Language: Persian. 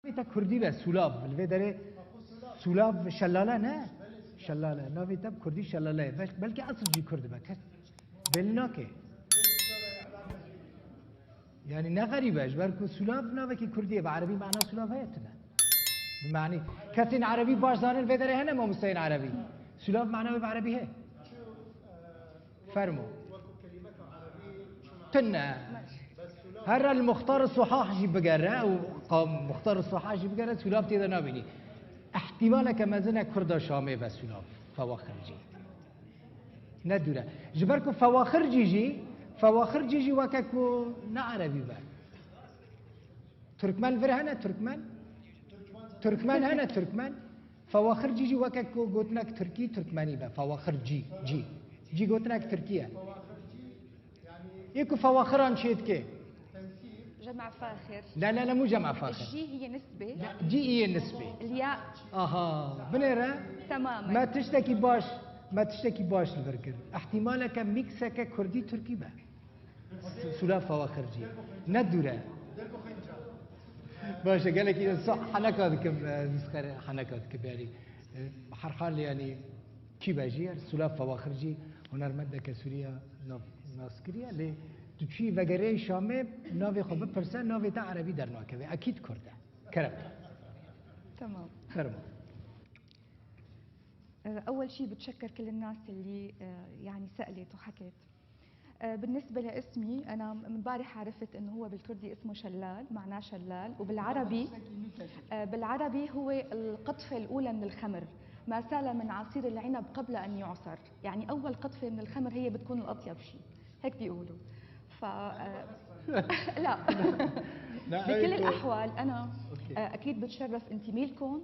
تا کردی به سولاب بلوه داره سولاب شلاله نه شلاله ناوی تب کردی شلاله بلکه اصل جی کرد بکر بلنا که يعني نه غريبه بركو سولاب ناوی که کردیه به عربی معنا سولاب هيتنا بمعنی کسی عربی باش دانه الوه داره هنه ما مستعین عربی سولاب معناه به عربی هه فرمو تنه هر المختار الصحاح جي بقرة او قام مختار الصحاح جي بقرة سولاب تيدا نابيني احتمالك مازنا كردا شامي بس سولاب فواخر جي ندوره جبركو فواخر جي وكاكو نا عربي با تركمان فرهنا تركمان هنا تركمان فواخر جي وكاكو قوتناك تركي تركماني با فواخر جي قوتناك تركيا يكو فواخران شيت كي جمع فاخر لا مو جمع فاخر الجي هي نسبة جي هي النسبة الياء بنيرة تماما ما تشتكي باش البركر احتمالك ميكسك كردي تركي با سلاف فواخر جي ندوره باشه قال لك صح حنكاتكم مسخر حنكاتكم يعني حرحال يعني كي باجي سلاف فواخر جي هنرمنده كسوريا ناسكريا لي تشي وگره شامه ناوی خوب پرسن ناوی تا عربی در ناکوه اكيد کرده كرم تمام فرمو اول شيء بتشكر كل الناس اللي يعني سألت وحكت. بالنسبة لاسمي أنا من امبارح عرفت إنه هو بالكردي اسمه شلال معناه شلال بالعربي هو القطفة الأولى من الخمر ما سال من عصير العنب قبل أن يعصر يعني أول قطفة من الخمر هي بتكون الأطيب شيء هيك بيقولوا لا بكل الأحوال أنا أكيد بتشرف انتمي لكم